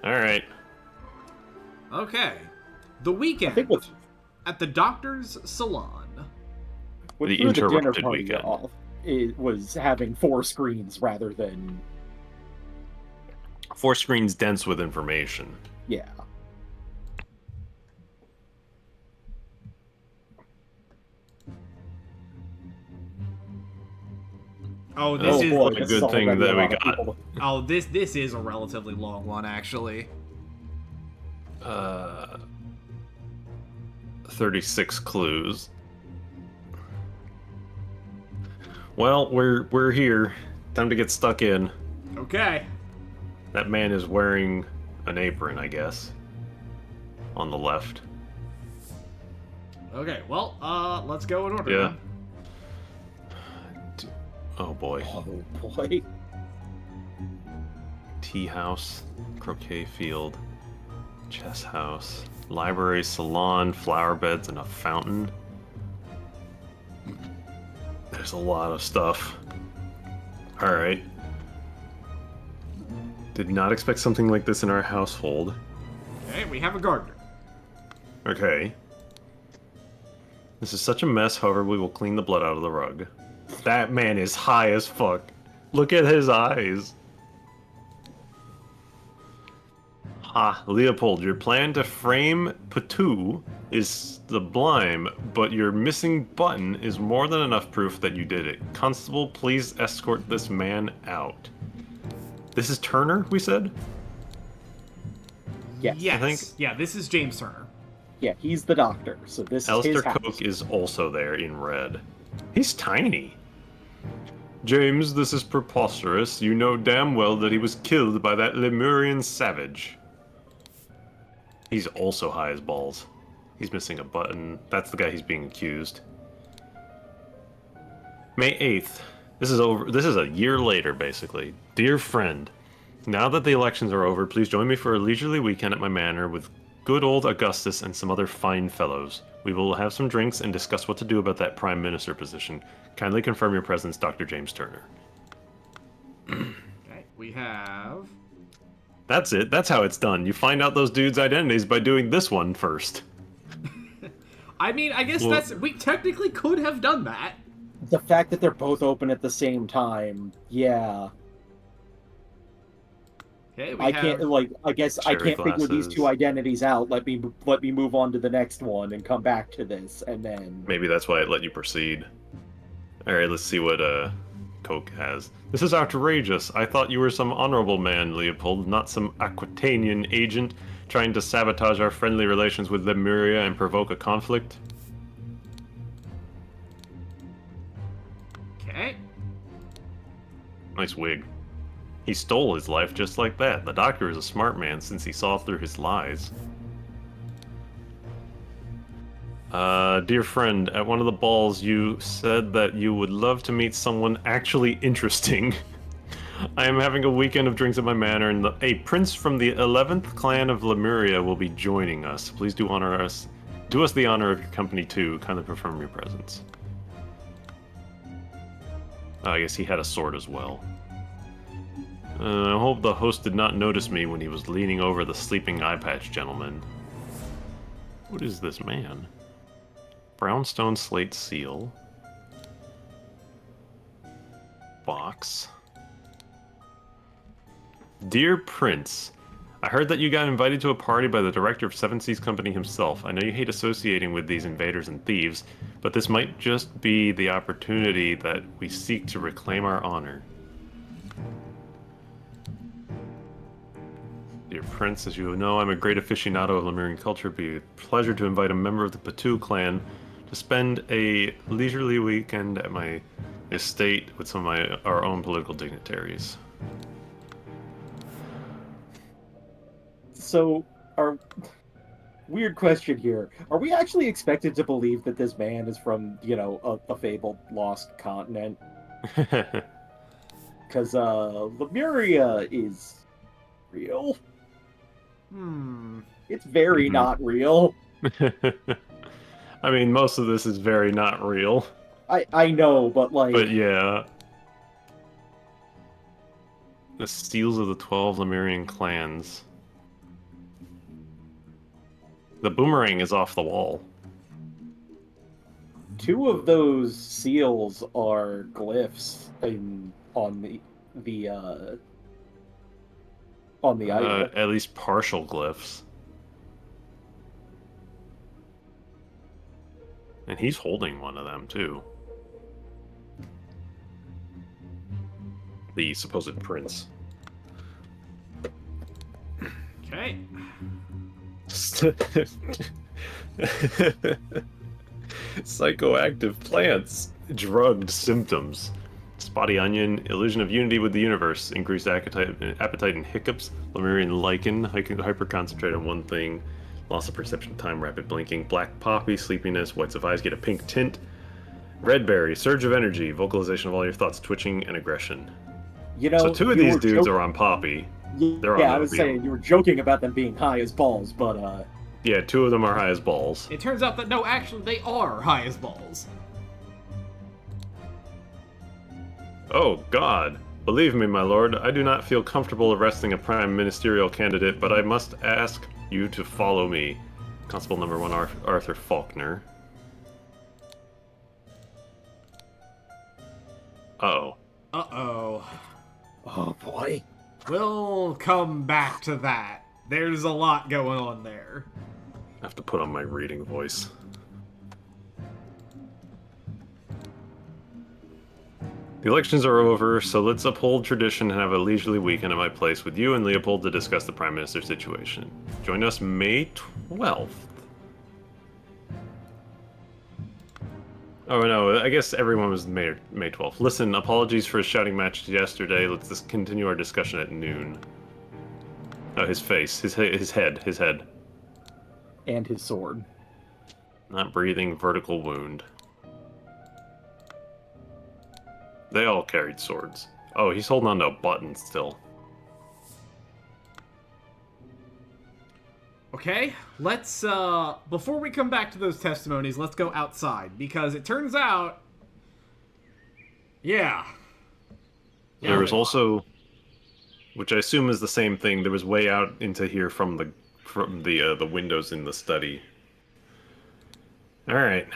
All right. Okay. The weekend at the doctor's salon. What The threw the dinner interrupted party weekend. off it was having 4 screens rather than 4 screens dense with information. yeah. Oh, this is boy, a this good is thing already that a we lot of got. people. Oh, this is a relatively long one, actually. 36 clues. Well, we're here. Time to get stuck in. Okay. That man is wearing an apron, I guess. On the left. Okay, well, let's go in order Yeah. then. Oh boy. Oh boy. Tea house, croquet field, chess house, library, salon, flower beds, and a fountain. There's a lot of stuff. Alright. Did not expect something like this in our household. Okay, we have a gardener. Okay. This is such a mess, however, we will clean the blood out of the rug. That man is high as fuck. Look at his eyes. Ha, Leopold, your plan to frame Patou is sublime, but your missing button is more than enough proof that you did it. Constable, please escort this man out. This is Turner, we said? Yes. Yes. I think- Yeah, this is James Turner. Yeah, he's the doctor, so this Alistair is his house. Coke is also there in red. He's tiny. James, this is preposterous. You know damn well that he was killed by that Lemurian savage. He's also high as balls. He's missing a button. That's the guy he's being accused. May 8th. This is over. This is a year later, basically. Dear friend, now that the elections are over, please join me for a leisurely weekend at my manor with good old Augustus and some other fine fellows. We will have some drinks and discuss what to do about that prime minister position. Kindly confirm your presence, Dr. James Turner. Okay, we have... That's it. That's how it's done. You find out those dudes' identities by doing this one first. I mean, I guess Well- we technically could have done that. The fact that they're both open at the same time, yeah. Okay, we I have... can't I guess I Cherry can't figure these glasses. 2 identities out. Let me move on to the next one and come back to this, and then Maybe that's why it let you proceed. Alright, let's see what Coke has. This is outrageous. I thought you were some honorable man, Leopold, not some Aquitanian agent trying to sabotage our friendly relations with Lemuria and provoke a conflict. Okay. Nice wig. He stole his life just like that. The doctor is a smart man since he saw through his lies. Dear friend, at one of the balls you said that you would love to meet someone actually interesting. I am having a weekend of drinks at my manor, and a prince from the 11th clan of Lemuria will be joining us. Please do us the honor of your company too. Kindly confirm your presence. I guess he had a sword as well. I hope the host did not notice me when he was leaning over the sleeping eye patch gentleman. What is this man? Brownstone slate seal. Box. Dear Prince, I heard that you got invited to a party by the director of Seven Seas Company himself. I know you hate associating with these invaders and thieves, but this might just be the opportunity that we seek to reclaim our honor. Dear Prince, as you know, I'm a great aficionado of Lemurian culture. It'd be a pleasure to invite a member of the Patou clan to spend a leisurely weekend at my estate with some of our own political dignitaries. So, weird question here. Are we actually expected to believe that this man is from, a fabled lost continent? Because, Lemuria is real. It's very not real. I mean, most of this is very not real. I know, but But yeah. The Seals of the 12 Lemurian clans. The boomerang is off the wall. Two of those seals are glyphs on the idol. At least partial glyphs. And he's holding one of them, too. The supposed prince. Okay. Psychoactive plants. Drugged symptoms. Spotty onion, illusion of unity with the universe, increased appetite and hiccups, Lemurian lichen, hyper-concentrate on one thing, loss of perception of time, rapid blinking, black poppy, sleepiness, whites of eyes get a pink tint, red berry, surge of energy, vocalization of all your thoughts, twitching, and aggression. You know, So two of you these were dudes joking- are on poppy. Yeah, They're on I was opium. saying you were joking about them being high as balls, but Yeah, two of them are high as balls. It turns out that no, actually, they are high as balls. Oh, God. Believe me, my lord, I do not feel comfortable arresting a prime ministerial candidate, but I must ask you to follow me. Constable number 1, Arthur Faulkner. Uh-oh. Uh-oh. oh boy. We'll come back to that. There's a lot going on there. I have to put on my reading voice. The elections are over, so let's uphold tradition and have a leisurely weekend at my place with you and Leopold to discuss the Prime Minister's situation. Join us May 12th. Oh no, I guess everyone was May 12th. Listen, apologies for a shouting match yesterday. Let's just continue our discussion at noon. Oh, his face. His head. And his sword. Not breathing, vertical wound. They all carried swords. Oh, he's holding on to a button still. Okay, let's, before we come back to those testimonies, let's go outside, because it turns out... Yeah. There was also, which I assume is the same thing, there was way out into here from the windows in the study. Alright.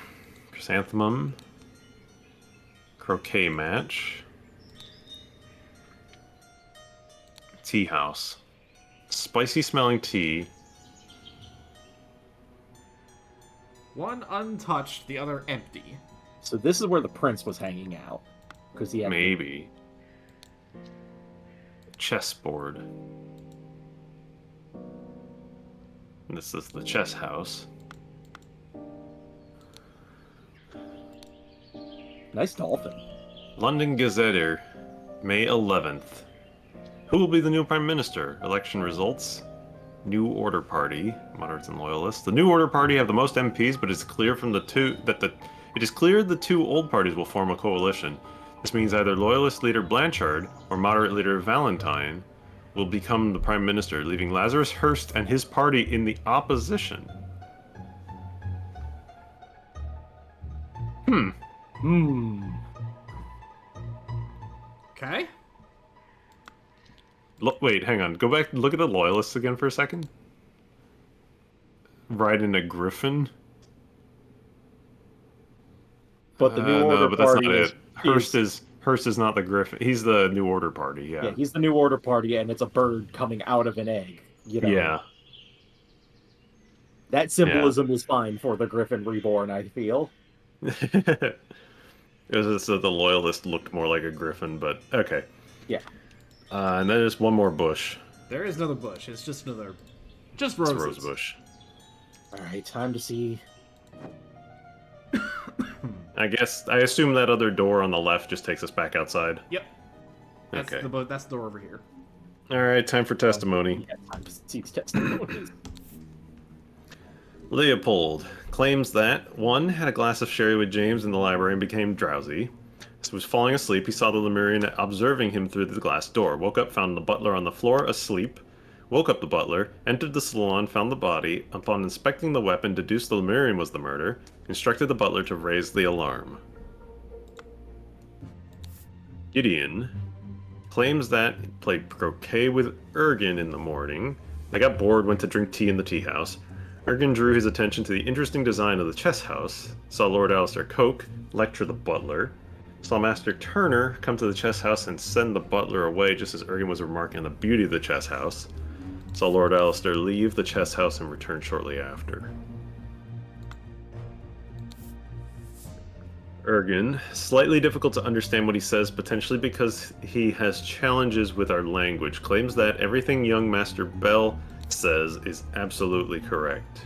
Chrysanthemum. Croquet match. Tea house. Spicy smelling tea. One untouched, the other empty. So this is where the prince was hanging out. Because he had Maybe. Chessboard. And this is the chess house. nice dolphin. London Gazetter, May 11th. Who will be the new Prime Minister? Election results. New Order Party, moderates and loyalists. The New Order Party have the most MPs, but it's clear from the two old parties will form a coalition. This means either loyalist leader Blanchard or moderate leader Valentine will become the Prime Minister, leaving Lazarus Hearst and his party in the opposition. Okay. Wait, hang on. Go back and look at the loyalists again for a second. Riding a griffin. But the New Order no, but that's Party not is, it. Hearst is not the griffin. He's the New Order Party. Yeah. yeah, he's the New Order Party, and it's a bird coming out of an egg. You know, Yeah. that symbolism is fine for the Griffin Reborn. I feel. It was just that the loyalist looked more like a griffin, but okay. Yeah. And then there's one more bush. There is another bush. It's just another... Just It's roses. a rose bush. All right, time to see. I assume that other door on the left just takes us back outside. Yep. That's Okay. that's the door over here. All right, time for testimony. Yeah, time to see these testimonies. Leopold claims that, 1, had a glass of sherry with James in the library and became drowsy. As he was falling asleep, he saw the Lemurian observing him through the glass door. Woke up, found the butler on the floor asleep. Woke up the butler, entered the salon, found the body. Upon inspecting the weapon, deduced the Lemurian was the murder. Instructed the butler to raise the alarm. Gideon claims that he played croquet with Ergen in the morning. They got bored, went to drink tea in the tea house. Ergen drew his attention to the interesting design of the chess house, saw Lord Alistair Coke lecture the butler, saw Master Turner come to the chess house and send the butler away just as Ergen was remarking on the beauty of the chess house, saw Lord Alistair leave the chess house and return shortly after. Ergen, slightly difficult to understand what he says, potentially because he has challenges with our language, claims that everything young Master Bell says is absolutely correct.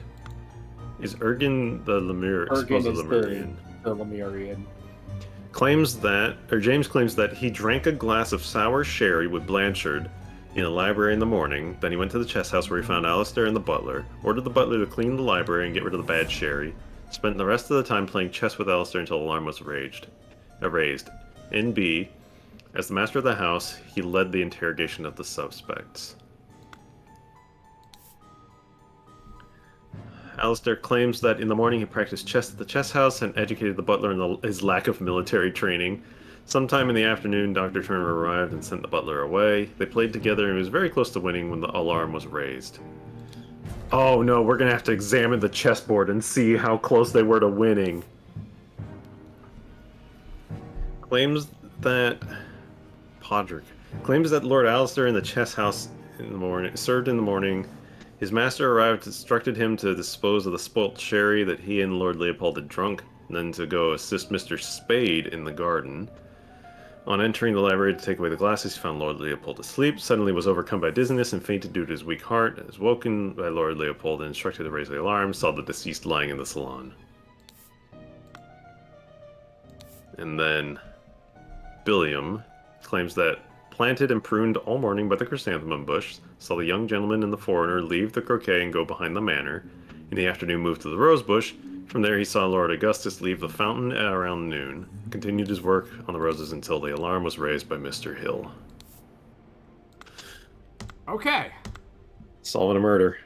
Is Ergen the Lemur? Ergen Supposed is Lemurian. the Lemurian. James claims that he drank a glass of sour sherry with Blanchard in a library in the morning. Then he went to the chess house where he found Alistair and the butler, ordered the butler to clean the library and get rid of the bad sherry, spent the rest of the time playing chess with Alistair until alarm was raised. NB, as the master of the house, he led the interrogation of the suspects. Alistair claims that in the morning he practiced chess at the chess house and educated the butler in his lack of military training. Sometime in the afternoon, Dr. Turner arrived and sent the butler away. They played together and he was very close to winning when the alarm was raised. Oh no, we're gonna have to examine the chessboard and see how close they were to winning. Claims that Lord Alistair in the chess house served in the morning. His master arrived, instructed him to dispose of the spoilt sherry that he and Lord Leopold had drunk, and then to go assist Mr. Spade in the garden. On entering the library to take away the glasses, he found Lord Leopold asleep, suddenly was overcome by dizziness and fainted due to his weak heart. Was woken by Lord Leopold and instructed to raise the alarm, saw the deceased lying in the salon. And then Billiam claims that planted and pruned all morning by the chrysanthemum bush, saw the young gentleman and the foreigner leave the croquet and go behind the manor. In the afternoon moved to the rose bush. From there he saw Lord Augustus leave the fountain around noon. Continued his work on the roses until the alarm was raised by Mr. Hill. Okay. Solving a murder.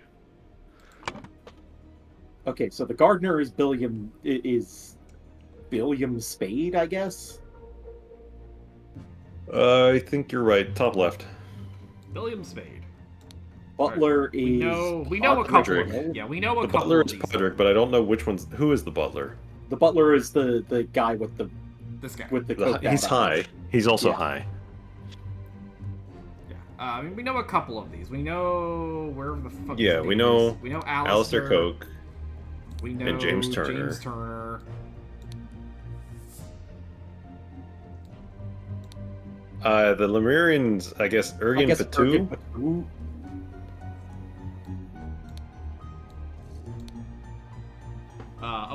Okay, so the gardener is Billiam Spade, I guess? I think you're right. Top left. William Spade. Butler is... We know a couple Podrick. of them. Yeah, we know a The couple butler of is these. Podrick, but I don't know who is the butler. The butler is the guy with the This guy. coat He's high. He's also high. Yeah. I mean, we know a couple of these. We know wherever the fuck. Yeah, his we name know is. We know Alistair Coke. We know and James Turner. James Turner. The Lemurians, I guess Ergen Patu. Patu.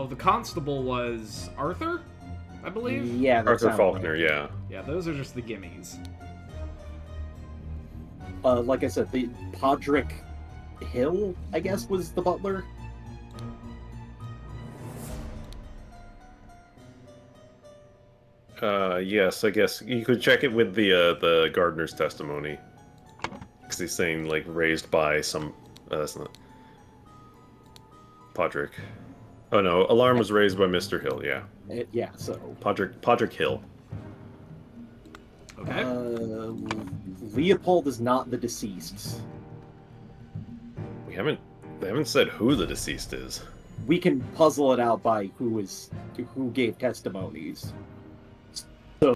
The constable was Arthur, I believe. Yeah, that Arthur sounds Faulkner, right. yeah. Yeah, those are just the gimmies. Like I said, the Podrick Hill, I guess, was the butler. Yes, I guess you could check it with the gardener's testimony, because he's saying like raised by some. That's not Podrick. Oh no, alarm was raised by Mr. Hill. Yeah, Yeah, so Podrick Hill. Okay. Leopold is not the deceased. They haven't said who the deceased is. We can puzzle it out by who gave testimonies. So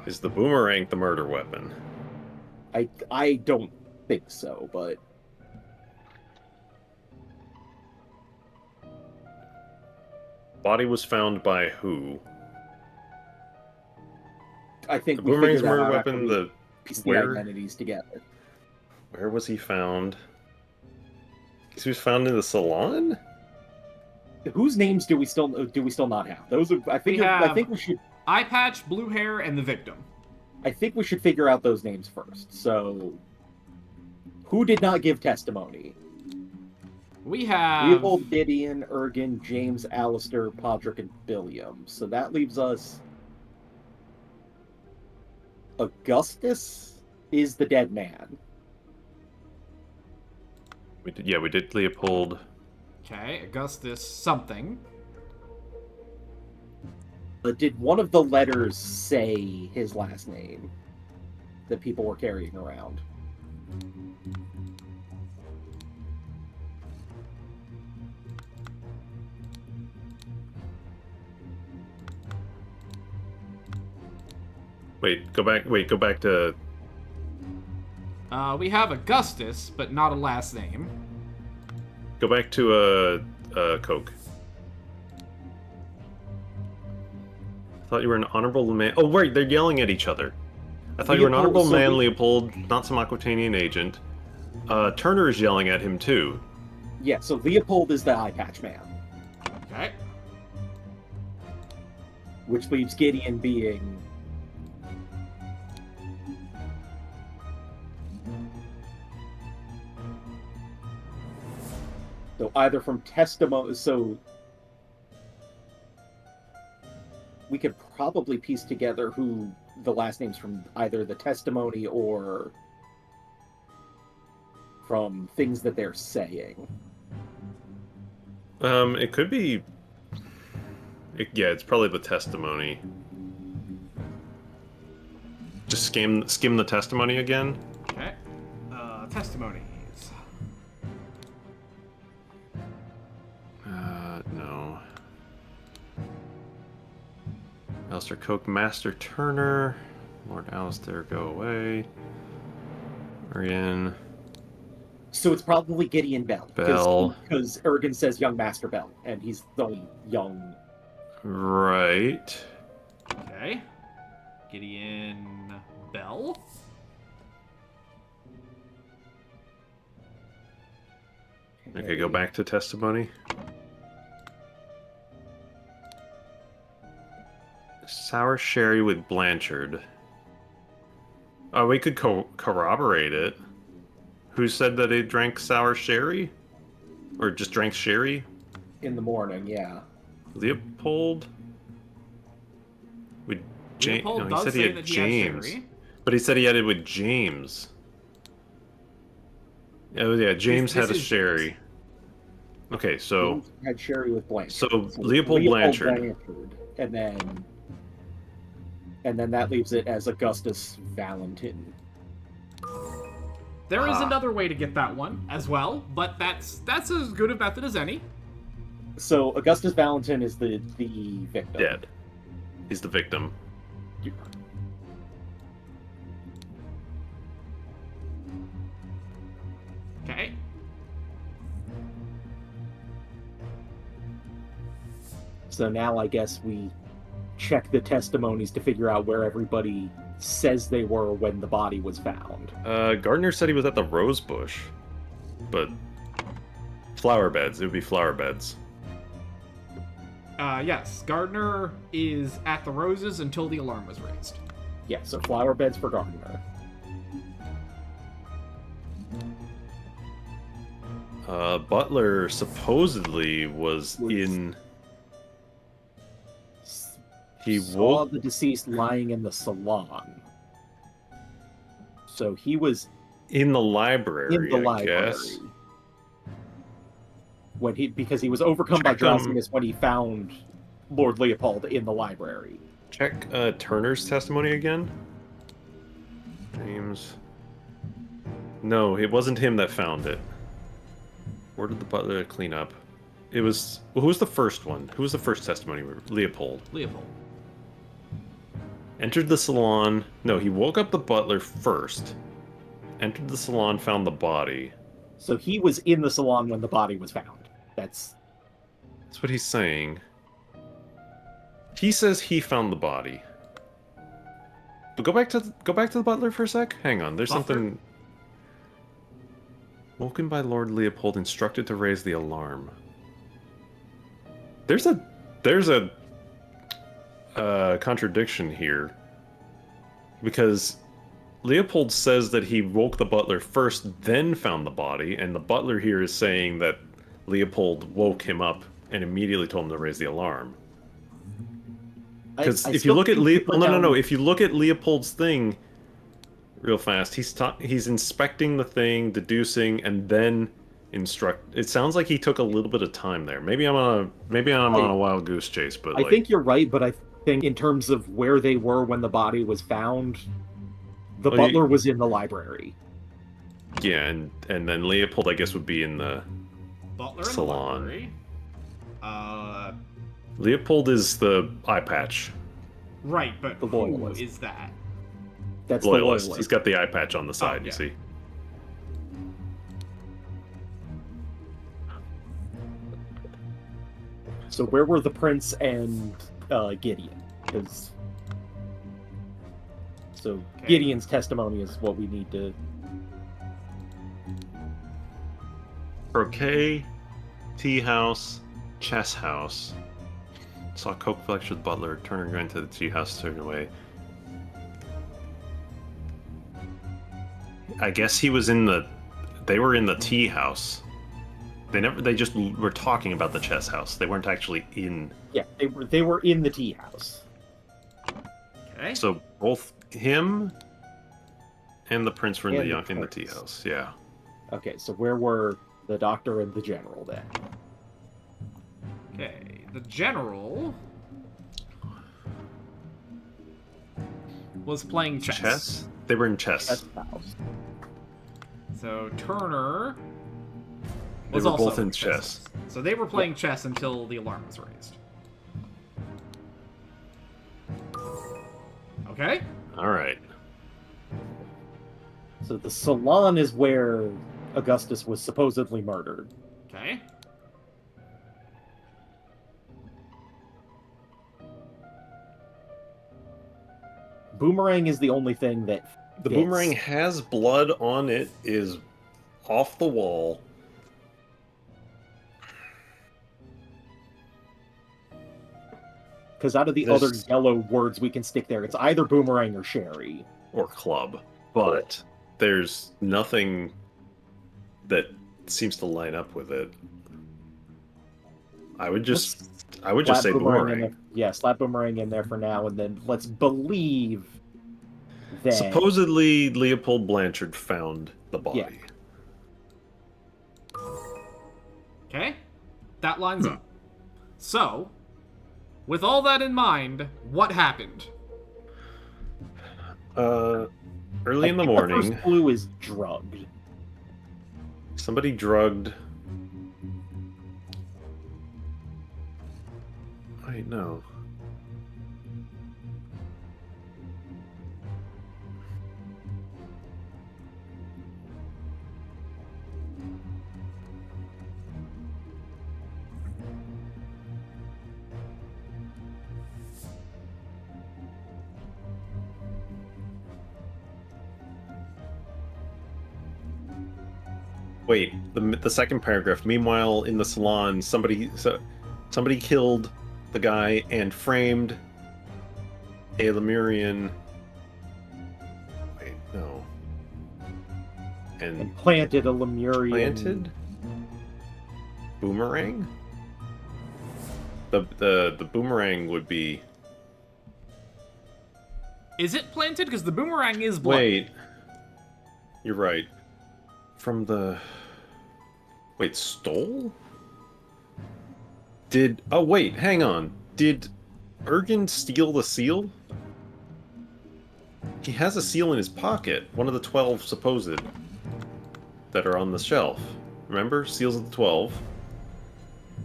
Is the boomerang the murder weapon? I don't think so, but Body was found by who? I think The we boomerang's figured that murder out after weapon. we pieced the Where? identities together. Where was he found? He was found in the salon. Whose names do we still not have? Those are I think we should Eye patch, blue hair, and the victim. figure out those names first. So, who did not give testimony? We have Leopold, Gideon, Ergen, James, Alistair, Podrick, and Billiam. So that leaves us. Augustus is the dead man. We did Leopold. Okay, Augustus something. Did one of the letters say his last name that people were carrying around? Wait, go back. Wait, go back to. We have Augustus, but not a last name. Go back to Coke. I thought you were an honorable man. Oh, wait, they're yelling at each other. I thought you were an honorable man, Leopold, not some Aquitanian agent. Turner is yelling at him too. Yeah, so Leopold is the eye patch man. Okay. Which leaves Gideon being... So either from testimony... So... We could probably piece together who the last names from either the testimony or from things that they're saying. It could be... yeah, it's probably the testimony. Just skim the testimony again. Okay. Testimonies. No. Alistair Coke, Master Turner, Lord Alistair, go away. Arian. So it's probably Gideon Bell. Bell. Because Ergen says young Master Bell, and he's the only young... Right. Okay. Gideon Bell. Okay, go back to testimony. Sour sherry with Blanchard. Oh, we could corroborate it. Who said that they drank sour sherry? Or just drank sherry? In the morning, yeah. Leopold? With James? Leopold No, he does said he say had that he had James. sherry. But he said he had it with James. Oh yeah, James This had a is sherry. James. Okay, so James had sherry with Blanchard. So Leopold Blanchard. And then that leaves it as Augustus Valentin. There is another way to get that one as well, but that's as good a method as any. So Augustus Valentin is the victim. dead. He's the victim. Okay. So now I guess we check the testimonies to figure out where everybody says they were when the body was found. Gardner said he was at the rose bush, but flower beds. It would be flower beds. Yes, Gardner is at the roses until the alarm was raised. Yeah, so flower beds for Gardner. Butler supposedly was in. He Saw woke. the deceased lying in the salon. So he was In the library, in the I library. guess. Because he was overcome by Check, drowsiness when he found Lord Leopold in the library. Check Turner's testimony again. James. No, it wasn't him that found it. Where did the butler clean up? It was... Who was the first one? Who was the first testimony? Leopold. Leopold. Entered the salon. No, he woke up the butler first. Entered the salon, found the body. So he was in the salon when the body was found. That's That's what he's saying. He says he found the body. But go back to the butler for a sec. Hang on, there's Butler? something. Woken by Lord Leopold, instructed to raise the alarm. There's a contradiction here, because Leopold says that he woke the butler first, then found the body, and the butler here is saying that Leopold woke him up and immediately told him to raise the alarm. Because if you look at if you look at Leopold's thing real fast, he's inspecting the thing, deducing, and then instruct. It sounds like he took a little bit of time there. Maybe I'm on a wild goose chase, but I think you're right, but I think in terms of where they were when the body was found, the butler was in the library. Yeah, and then Leopold, I guess, would be in the Butler in the Salon. library. Leopold is the eye patch. Right, but The who loyalist. is that? That's Loyalist. the loyalist. He's got the eye patch on the side, yeah. you see. So where were the prince and Gideon? Because Okay. Gideon's testimony is what we need to. Croquet, tea house, chess house. Saw Coke Flex with Butler. Turner going to the tea house, turned away. I guess he was in the. They were in the tea house. They just were talking about the chess house. They weren't actually in. Yeah, they were in the tea house. Okay. So both him and the prince were in And the the in the tea prince. house. Yeah. Okay, so where were the doctor and the general then? Okay. The general was playing chess. Chess? They were in chess. Chess house. So Turner They was were also both in chess. So they were playing chess until the alarm was raised. Okay. All right. So the Salon is where Augustus was supposedly murdered. Okay. Boomerang is the only thing that The fits. boomerang has blood on it, is off the wall. Because out of the There's- other yellow words we can stick there, it's either boomerang or sherry. Or club. But there's nothing that seems to line up with it. I would just Slap say in boomerang. there. Yeah, slap boomerang in there for now, and then let's believe that Supposedly Leopold Blanchard found the body. Yeah. Okay. That lines up. So, with all that in mind, what happened? Early in the I think morning, The first clue is drugged. somebody drugged. Wait, no. Wait, the second paragraph. Meanwhile, in the salon, somebody killed the guy and framed a Lemurian. Wait, no. And Planted a Lemurian. planted boomerang. The boomerang would be. Is it planted? Because the boomerang is blood. Wait. You're right. From the. Wait, stole? Oh, wait, hang on. Did Ergen steal the seal? He has a seal in his pocket. One of the 12 supposed that are on the shelf. Remember? Seals of the 12.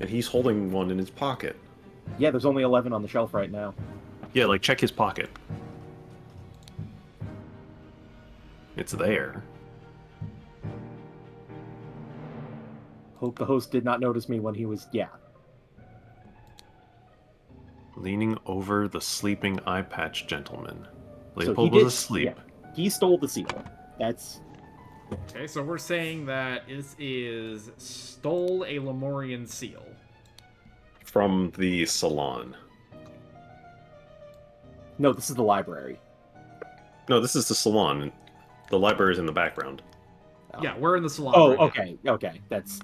And he's holding one in his pocket. Yeah, there's only 11 on the shelf right now. Yeah, like, check his pocket. It's there. Hope the host did not notice me when he was. Yeah. Leaning over the sleeping eye patch gentleman. So he Leopold did, was asleep. Yeah, he stole the seal. That's. Okay, so we're saying that this is stole a Lemurian seal. From the salon. No, this is the library. No, this is the salon. The library is in the background. Oh. Yeah, we're in the salon. Oh, right now. okay, okay. That's.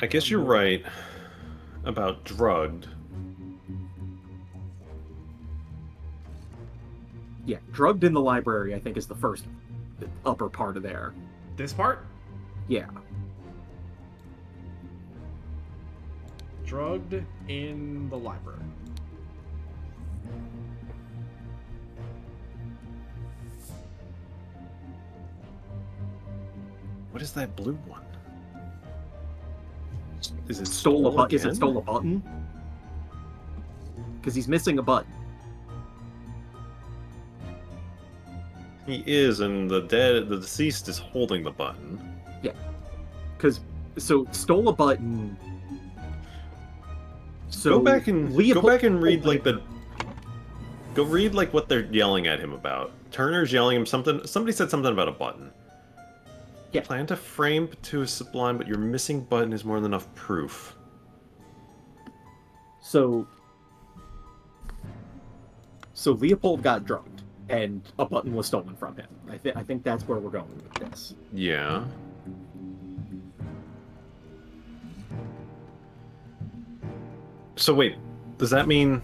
I guess you're right about drugged. Yeah, drugged in the library, I think, is the first upper part of there. This part? Yeah. Drugged in the library. What is that blue one? Is it Stole a button? Is again? it stole a button? Because he's missing a button. He is, and the deceased is holding the button. Yeah. Because, so, stole a button. So go back and read like the. Go read like what they're yelling at him about. Turner's yelling him something. Somebody said something about a button. Yeah. Plan to frame to a sublime, but your missing button is more than enough proof. So Leopold got drugged, and a button was stolen from him. I think that's where we're going with this. Yeah. So wait, does that mean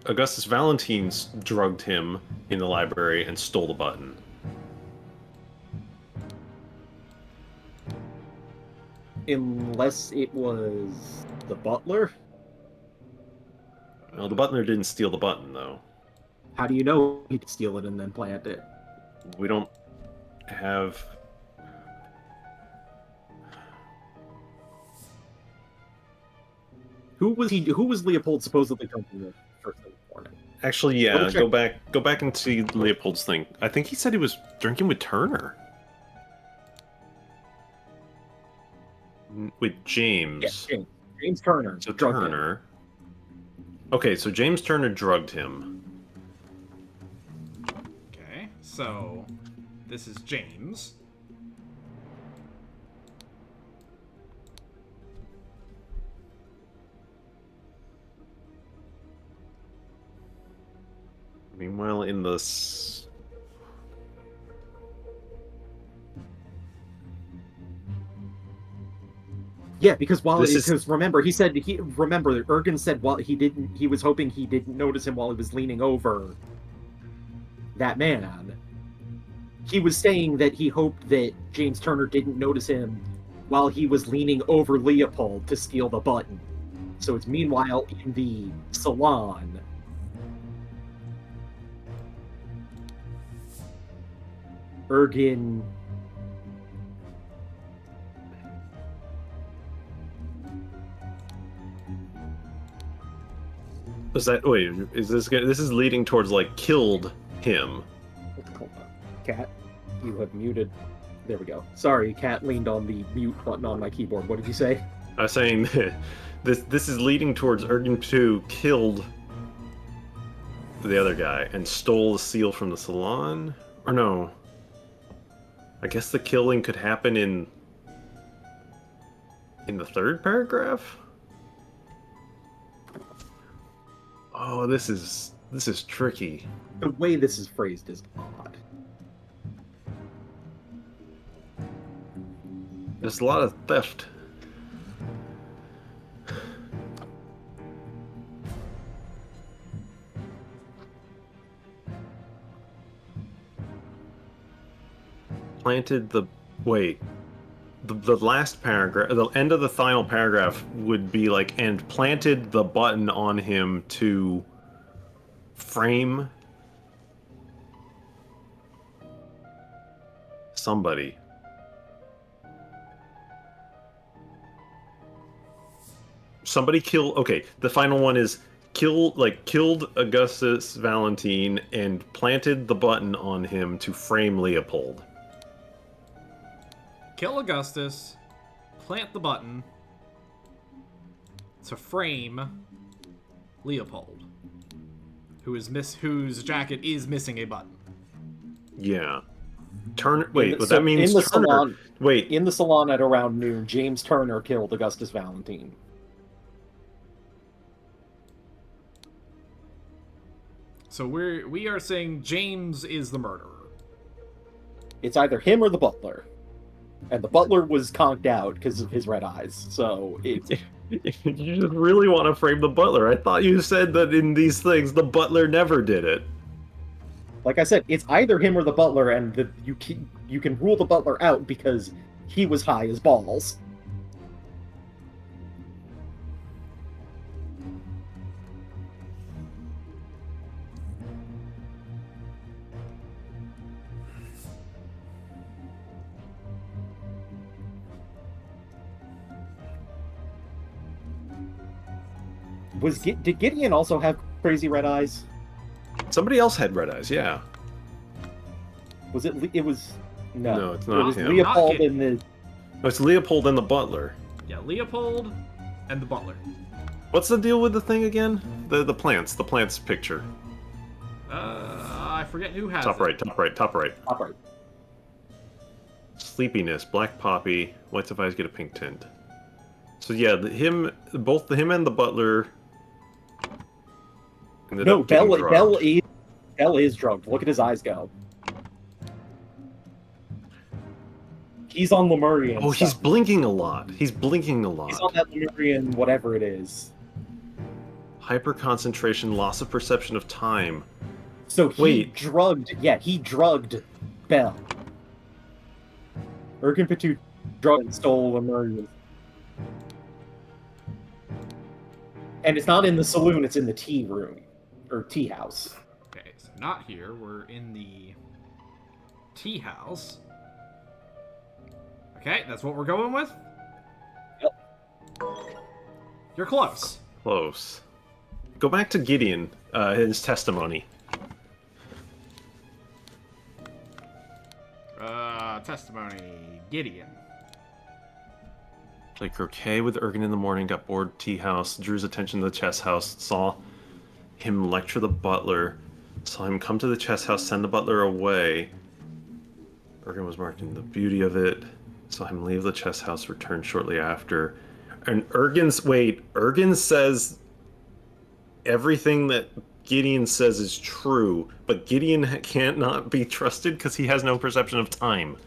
Augustus Valentines drugged him in the library and stole the button? Unless it was the butler? Well, the butler didn't steal the button, though. How do you know he could steal it and then plant it? We don't have... Who was Leopold supposedly drinking with first thing in the morning? Actually, yeah, Double check. go back and see Leopold's thing. I think he said he was drinking with Turner. With James. Yeah, James Turner. So drugged him. Turner. Okay, so James Turner drugged him. Okay, so this is James. Meanwhile, in the... Yeah, because remember Ergen said while he was hoping he didn't notice him while he was leaning over that man. He was saying that he hoped that James Turner didn't notice him while he was leaning over Leopold to steal the button. So it's meanwhile in the salon. Ergen Is that... Wait, is this is leading towards, like, killed him. Hold on. Cat, you have muted. There we go. Sorry, Cat leaned on the mute button on my keyboard. What did you say? I was saying this is leading towards Ergen 2 killed the other guy and stole the seal from the salon? Or no. I guess the killing could happen in the third paragraph? Oh, this is tricky. The way this is phrased is odd. There's a lot of theft. Planted the... Wait. The last paragraph, the end of the final paragraph would be like, and planted the button on him to frame somebody. Somebody killed... Okay, the final one is killed Augustus Valentine and planted the button on him to frame Leopold. Kill Augustus, plant the button to frame Leopold, whose jacket is missing a button. Yeah. Wait, So that means in the Turner... salon, Wait, in the salon at around noon, James Turner killed Augustus Valentine. So we are saying James is the murderer. It's either him or the butler. And the butler was conked out because of his red eyes. So it. You just really want to frame the butler. I thought you said that in these things, the butler never did it. Like I said, it's either him or the butler, and you can rule the butler out because he was high as balls. Did Gideon also have crazy red eyes? Somebody else had red eyes, yeah. Was it? It was no. No, it's not It was him. Leopold and the. No, it's Leopold and the butler. Yeah, Leopold and the butler. What's the deal with the thing again? The plants picture. I forget who has Top it. right, top right, top right. Top right. Sleepiness, black poppy, whites of eyes get a pink tint. So yeah, both him and the butler. No, Bell is drugged. Look at his eyes go. He's on Lemurian. Oh, stuff. he's blinking a lot. He's blinking a lot. He's on that Lemurian, whatever it is. Hyperconcentration, loss of perception of time. So he drugged. Yeah, he drugged Bell. Erkin Patu drugged and stole Lemurian. And it's not in the saloon, it's in the tea room. Or tea house. Okay, so not here. We're in the tea house. Okay, that's what we're going with? Yep. You're close. Close. Go back to Gideon, his testimony. Testimony. Gideon. Played croquet with Ergen in the morning, got bored tea house, drew his attention to the chess house, saw him lecture the butler, saw him come to the chess house, send the butler away. Ergen was marking the beauty of it, saw him leave the chess house, return shortly after. And Ergen says everything that Gideon says is true, but Gideon can't not be trusted because he has no perception of time.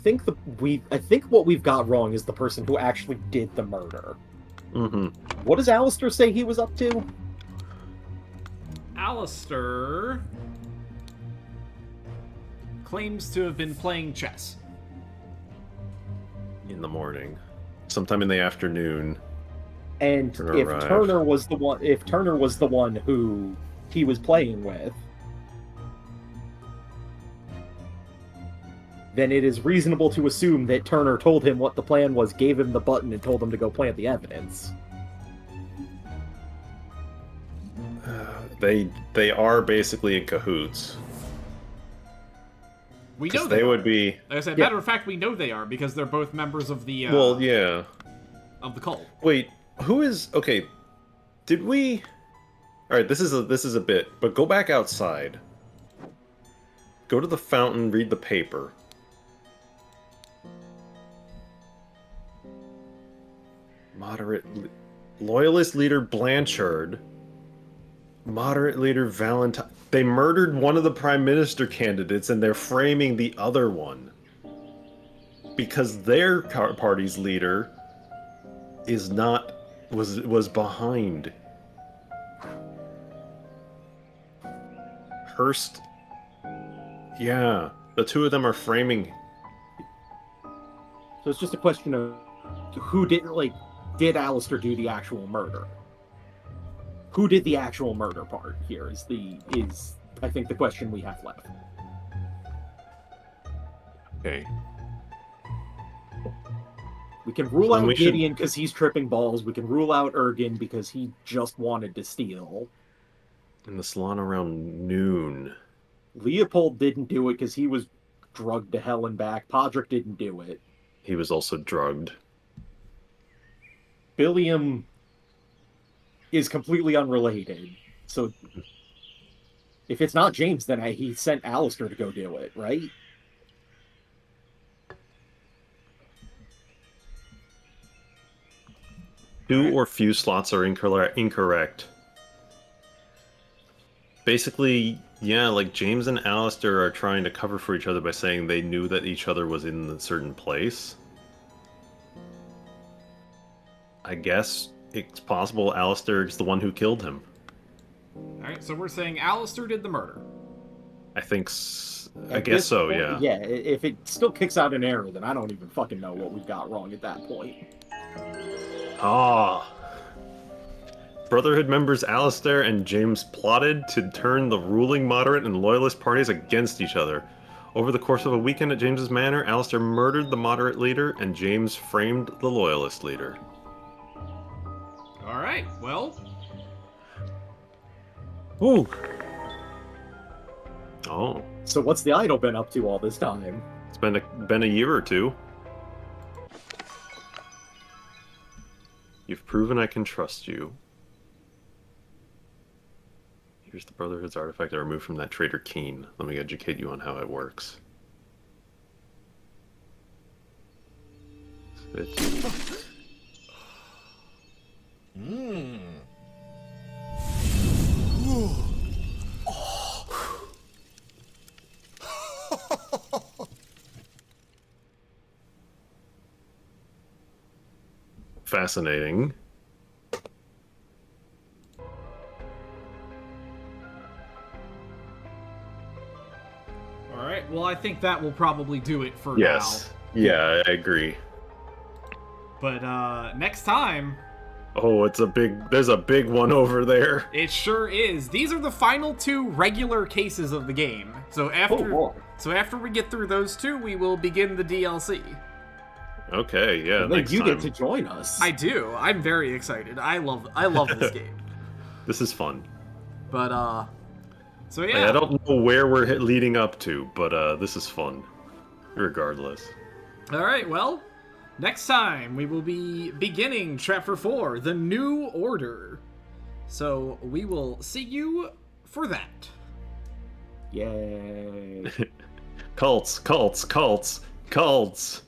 I think what we've got wrong is the person who actually did the murder. Mm-hmm. What does Alistair say he was up to? Alistair claims to have been playing chess. In the morning. Sometime in the afternoon. And if Turner was the one who he was playing with, then it is reasonable to assume that Turner told him what the plan was, gave him the button, and told him to go plant the evidence. They are basically in cahoots. We know they would be. Like I said, matter of fact, we know they are because they're both members of the. Well, yeah. Of the cult. Wait, who is okay? Did we? All right, this is a bit, but go back outside. Go to the fountain, read the paper. Moderate loyalist leader Blanchard. Moderate leader Valentine. They murdered one of the prime minister candidates, and they're framing the other one because their party's leader is not was behind. Hearst. Yeah, the two of them are framing. So it's just a question of who did Alistair do the actual murder? Who did the actual murder part here is I think the question we have left. Okay. We can rule out Gideon because he's tripping balls. We can rule out Ergen because he just wanted to steal. In the salon around noon. Leopold didn't do it because he was drugged to hell and back. Podrick didn't do it. He was also drugged. Billiam is completely unrelated. So if it's not James, then he sent Alistair to go do it, right? Two or few slots are incorrect. Basically, yeah, like James and Alistair are trying to cover for each other by saying they knew that each other was in a certain place. I guess it's possible Alistair is the one who killed him. Alright, so we're saying Alistair did the murder. I guess so, point, yeah. Yeah, if it still kicks out an error, then I don't even fucking know what we got wrong at that point. Ah. Brotherhood members Alistair and James plotted to turn the ruling moderate and loyalist parties against each other. Over the course of a weekend at James's manor, Alistair murdered the moderate leader and James framed the loyalist leader. Alright, well. Ooh. Oh. So what's the idol been up to all this time? It's been a year or two. You've proven I can trust you. Here's the Brotherhood's artifact I removed from that traitor Keen. Let me educate you on how it works. Fascinating. Alright, well, I think that will probably do it for Yes. now. Yeah, I agree. But, next time... Oh, there's a big one over there. It sure is. These are the final two regular cases of the game. So after we get through those two, we will begin the DLC. Okay, yeah, then next you time. get to join us. I do. I'm very excited. I love this game. This is fun. But, so yeah. I don't know where we're leading up to, but this is fun. Regardless. Alright, well, next time we will be beginning Chapter 4, The New Order. So we will see you for that. Yay. Cults, cults, cults, cults.